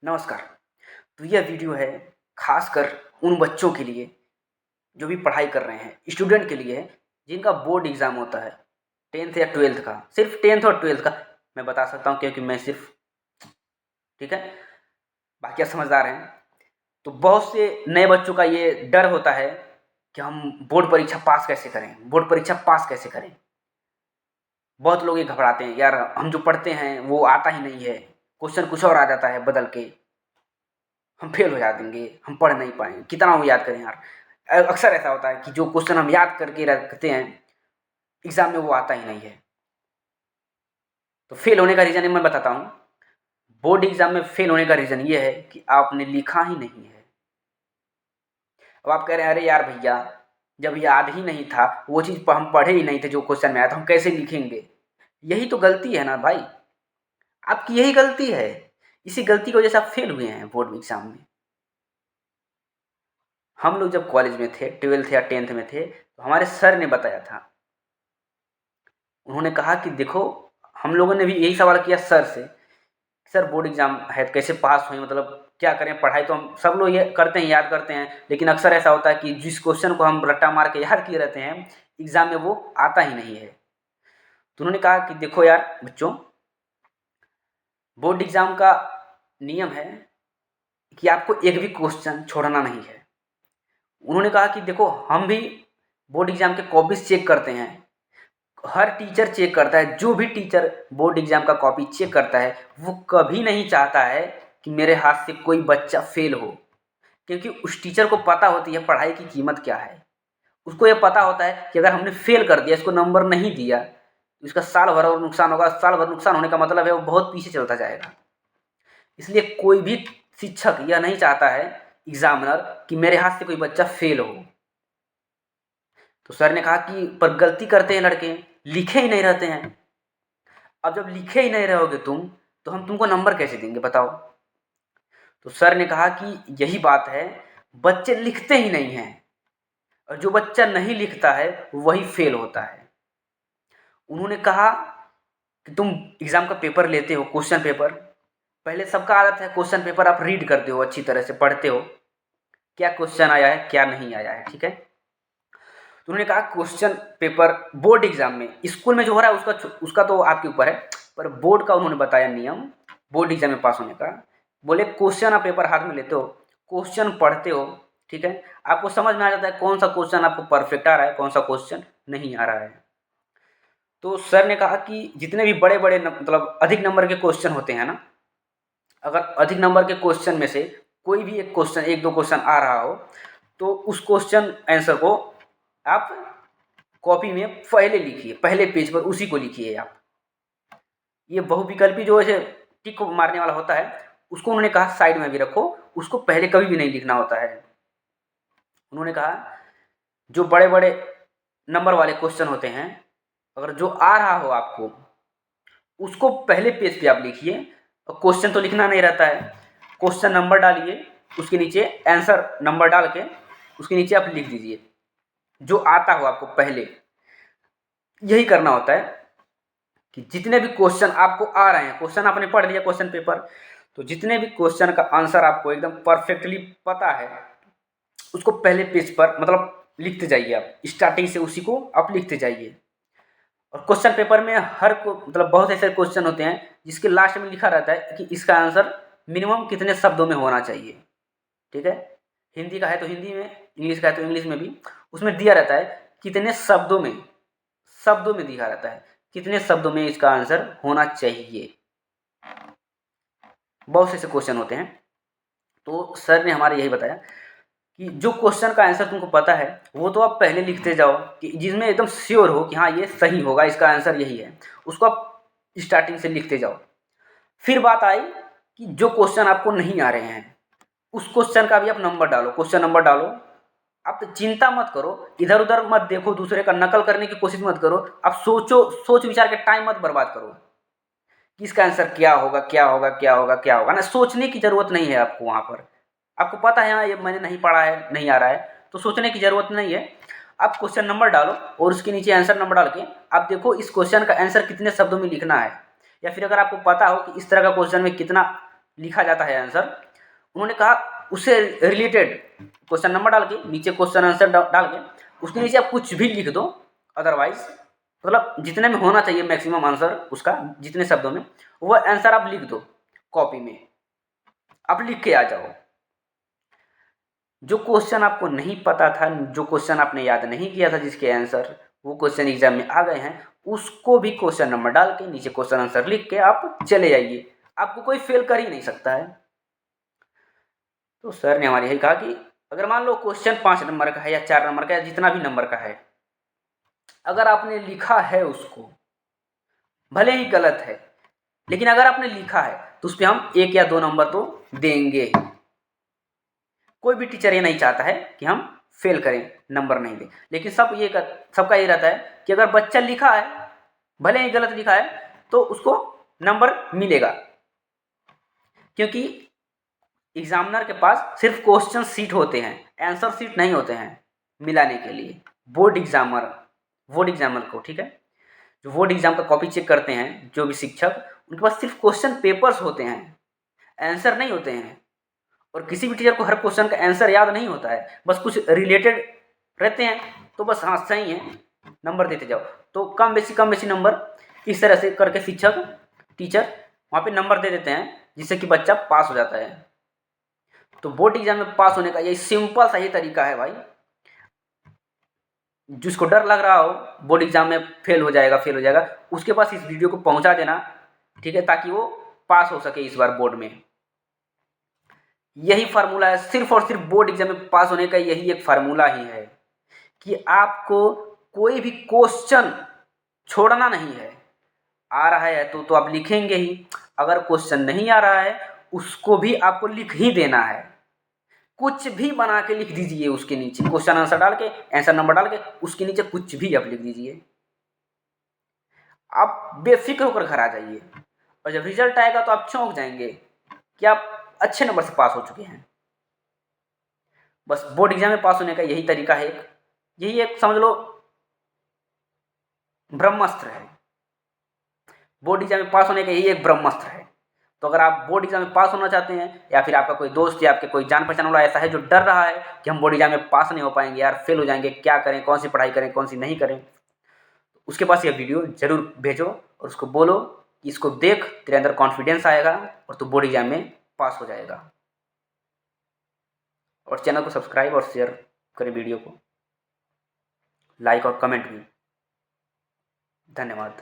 नमस्कार। तो यह वीडियो है खासकर उन बच्चों के लिए जो भी पढ़ाई कर रहे हैं, स्टूडेंट के लिए है जिनका बोर्ड एग्ज़ाम होता है 10th या 12th का। सिर्फ 10th और 12th का मैं बता सकता हूँ क्योंकि मैं सिर्फ, ठीक है, बाकी आप समझदार हैं। तो बहुत से नए बच्चों का ये डर होता है कि हम बोर्ड परीक्षा पास कैसे करें, बोर्ड परीक्षा पास कैसे करें। बहुत लोग ये घबराते हैं, यार हम जो पढ़ते हैं वो आता ही नहीं है, क्वेश्चन कुछ और आ जाता है बदल के, हम फेल हो जाएंगे, हम पढ़ नहीं पाएंगे, कितना वो याद करें यार। अक्सर ऐसा होता है कि जो क्वेश्चन हम याद करके रखते हैं एग्जाम में वो आता ही नहीं है। तो फेल होने का रीज़न मैं बताता हूँ। बोर्ड एग्जाम में फेल होने का रीज़न ये है कि आपने लिखा ही नहीं है। अब आप कह रहे हैं अरे यार भैया, जब याद ही नहीं था, वो चीज़ हम पढ़े ही नहीं थे, जो क्वेश्चन में आया था हम कैसे लिखेंगे। यही तो गलती है ना भाई, आपकी यही गलती है। इसी गलती की वजह से आप फेल हुए हैं बोर्ड एग्जाम में। हम लोग जब कॉलेज में थे, 12th या 10th में थे, तो हमारे सर ने बताया था। उन्होंने कहा कि देखो, हम लोगों ने भी यही सवाल किया सर से, सर बोर्ड एग्जाम है तो कैसे पास हुए, मतलब क्या करें। पढ़ाई तो हम सब लोग ये करते हैं, याद करते हैं, लेकिन अक्सर ऐसा होता है कि जिस क्वेश्चन को हम रट्टा मार के याद किए रहते हैं एग्जाम में वो आता ही नहीं है। तो उन्होंने कहा कि देखो यार बच्चों, बोर्ड एग्जाम का नियम है कि आपको एक भी क्वेश्चन छोड़ना नहीं है। उन्होंने कहा कि देखो, हम भी बोर्ड एग्जाम के कॉपीज चेक करते हैं, हर टीचर चेक करता है। जो भी टीचर बोर्ड एग्जाम का कॉपी चेक करता है वो कभी नहीं चाहता है कि मेरे हाथ से कोई बच्चा फेल हो, क्योंकि उस टीचर को पता होती है पढ़ाई की कीमत क्या है। उसको ये पता होता है कि अगर हमने फेल कर दिया, इसको नंबर नहीं दिया, तो इसका साल भर और नुकसान होगा। साल भर नुकसान होने का मतलब है वो बहुत पीछे चलता जाएगा। इसलिए कोई भी शिक्षक यह नहीं चाहता है, एग्जामिनर, कि मेरे हाथ से कोई बच्चा फेल हो। तो सर ने कहा कि पर गलती करते हैं लड़के, लिखे ही नहीं रहते हैं। अब जब लिखे ही नहीं रहोगे तुम, तो हम तुमको नंबर कैसे देंगे बताओ। तो सर ने कहा कि यही बात है, बच्चे लिखते ही नहीं हैं, और जो बच्चा नहीं लिखता है वही फेल होता है। उन्होंने कहा कि तुम एग्जाम का पेपर लेते हो, क्वेश्चन पेपर, पहले सबका आदत है क्वेश्चन पेपर आप रीड करते हो, अच्छी तरह से पढ़ते हो, क्या क्वेश्चन आया है क्या नहीं आया है, ठीक है। तो उन्होंने कहा क्वेश्चन पेपर बोर्ड एग्जाम में, स्कूल में जो हो रहा है उसका तो आपके ऊपर है, पर बोर्ड का उन्होंने बताया नियम बोर्ड एग्जाम में पास होने का। बोले क्वेश्चन आप पेपर हाथ में लेते हो, क्वेश्चन पढ़ते हो, ठीक है, आपको समझ में आ जाता है कौन सा क्वेश्चन आपको परफेक्ट आ रहा है, कौन सा क्वेश्चन नहीं आ रहा है। तो सर ने कहा कि जितने भी बड़े बड़े मतलब अधिक नंबर के क्वेश्चन होते हैं ना, अगर अधिक नंबर के क्वेश्चन में से कोई भी एक क्वेश्चन, एक दो क्वेश्चन आ रहा हो, तो उस क्वेश्चन आंसर को आप कॉपी में पहले लिखिए, पहले पेज पर उसी को लिखिए आप। ये बहुविकल्पी जो ऐसे टिक मारने वाला होता है, उसको उन्होंने कहा साइड में भी रखो, उसको पहले कभी भी नहीं लिखना होता है। उन्होंने कहा जो बड़े बड़े नंबर वाले क्वेश्चन होते हैं, अगर जो आ रहा हो आपको, उसको पहले पेज पे आप लिखिए। और क्वेश्चन तो लिखना नहीं रहता है, क्वेश्चन नंबर डालिए, उसके नीचे आंसर नंबर डाल के उसके नीचे आप लिख दीजिए जो आता हो आपको पहले। यही करना होता है कि जितने भी क्वेश्चन आपको आ रहे हैं, क्वेश्चन आपने पढ़ लिया क्वेश्चन पेपर, तो जितने भी क्वेश्चन का आंसर आपको एकदम परफेक्टली पता है, उसको पहले पेज पर मतलब लिखते जाइए आप, स्टार्टिंग से उसी को आप लिखते जाइए। और क्वेश्चन पेपर में हर को मतलब बहुत ऐसे क्वेश्चन होते हैं जिसके लास्ट में लिखा रहता है कि इसका आंसर मिनिमम कितने शब्दों में होना चाहिए, ठीक है। हिंदी का है तो हिंदी में, इंग्लिश का है तो इंग्लिश में भी उसमें दिया रहता है कितने शब्दों में दिया रहता है कितने शब्दों में इसका आंसर होना चाहिए। बहुत से ऐसे क्वेश्चन होते हैं। तो सर ने हमारे यही बताया कि जो क्वेश्चन का आंसर तुमको पता है वो तो आप पहले लिखते जाओ, कि जिसमें एकदम श्योर हो कि हाँ ये सही होगा, इसका आंसर यही है, उसको आप स्टार्टिंग से लिखते जाओ। फिर बात आई कि जो क्वेश्चन आपको नहीं आ रहे हैं उस क्वेश्चन का भी आप नंबर डालो, क्वेश्चन नंबर डालो। आप तो चिंता मत करो, इधर उधर मत देखो, दूसरे का नकल करने की कोशिश मत करो। आप सोचो, सोच विचार के टाइम मत बर्बाद करो कि इसका आंसर क्या होगा क्या होगा क्या होगा क्या होगा ना। सोचने की ज़रूरत नहीं है आपको वहाँ पर। आपको पता है हाँ ये मैंने नहीं पढ़ा है, नहीं आ रहा है, तो सोचने की ज़रूरत नहीं है। आप क्वेश्चन नंबर डालो और उसके नीचे आंसर नंबर डाल के आप देखो इस क्वेश्चन का आंसर कितने शब्दों में लिखना है। या फिर अगर आपको पता हो कि इस तरह का क्वेश्चन में कितना लिखा जाता है आंसर, उन्होंने कहा उससे रिलेटेड क्वेश्चन नंबर डाल के नीचे क्वेश्चन आंसर डाल के उसके नीचे आप कुछ भी लिख दो, अदरवाइज मतलब जितने में होना चाहिए मैक्सिमम आंसर उसका, जितने शब्दों में, वो आंसर आप लिख दो कॉपी में, आप लिख के आ जाओ। जो क्वेश्चन आपको नहीं पता था, जो क्वेश्चन आपने याद नहीं किया था जिसके आंसर, वो क्वेश्चन एग्जाम में आ गए हैं, उसको भी क्वेश्चन नंबर डाल के नीचे क्वेश्चन आंसर लिख के आप चले जाइए, आपको कोई फेल कर ही नहीं सकता है। तो सर ने हमारे यही कहा कि अगर मान लो क्वेश्चन 5 नंबर का है या 4 नंबर का या जितना भी नंबर का है, अगर आपने लिखा है उसको, भले ही गलत है, लेकिन अगर आपने लिखा है तो उस पर हम 1 या 2 नंबर तो देंगे। कोई भी टीचर ये नहीं चाहता है कि हम फेल करें, नंबर नहीं दें, लेकिन सबका ये रहता है कि अगर बच्चा लिखा है, भले ही गलत लिखा है, तो उसको नंबर मिलेगा, क्योंकि एग्जामिनर के पास सिर्फ क्वेश्चन सीट होते हैं, आंसर सीट नहीं होते हैं मिलाने के लिए। बोर्ड एग्जामर को, ठीक है, जो बोर्ड एग्जाम का कॉपी चेक करते हैं जो भी शिक्षक, उनके पास सिर्फ क्वेश्चन पेपर्स होते हैं, आंसर नहीं होते हैं। और किसी भी टीचर को हर क्वेश्चन का आंसर याद नहीं होता है, बस कुछ रिलेटेड रहते हैं, तो बस हाँ सही है नंबर देते जाओ। तो कम बेसी नंबर इस तरह से करके टीचर वहाँ पे नंबर दे देते हैं, जिससे कि बच्चा पास हो जाता है। तो बोर्ड एग्जाम में पास होने का यही सिंपल सा ही तरीका है भाई। जिसको डर लग रहा हो बोर्ड एग्जाम में फेल हो जाएगा, उसके पास इस वीडियो को पहुंचा देना, ठीक है, ताकि वो पास हो सके इस बार बोर्ड में। यही फार्मूला है, सिर्फ और सिर्फ बोर्ड एग्जाम में पास होने का यही एक फार्मूला ही है कि आपको कोई भी क्वेश्चन छोड़ना नहीं है। आ रहा है तो आप लिखेंगे ही, अगर क्वेश्चन नहीं आ रहा है उसको भी आपको लिख ही देना है। कुछ भी बना के लिख दीजिए, उसके नीचे क्वेश्चन आंसर डाल के, आंसर नंबर डाल के उसके नीचे कुछ भी आप लिख दीजिए। आप बेफिक्र होकर घर आ जाइए, और जब रिजल्ट आएगा तो आप चौंक जाएंगे कि आप अच्छे नंबर से पास हो चुके हैं। बस बोर्ड एग्जाम में पास होने का यही तरीका है, यही एक समझ लो ब्रह्मास्त्र है। बोर्ड एग्जाम में पास होने का यही एक ब्रह्मास्त्र है। तो अगर आप बोर्ड एग्जाम में पास होना चाहते हैं, या फिर आपका कोई दोस्त या आपके कोई जान पहचान वाला ऐसा है जो डर रहा है कि हम बोर्ड एग्जाम में पास नहीं हो पाएंगे यार, फेल हो जाएंगे, क्या करें, कौन सी पढ़ाई करें, कौन सी नहीं करें, उसके पास यह वीडियो जरूर भेजो और उसको बोलो कि इसको देख, तेरे अंदर कॉन्फिडेंस आएगा और तू बोर्ड एग्जाम में पास हो जाएगा। और चैनल को सब्सक्राइब और शेयर करें, वीडियो को लाइक और कमेंट भी। धन्यवाद।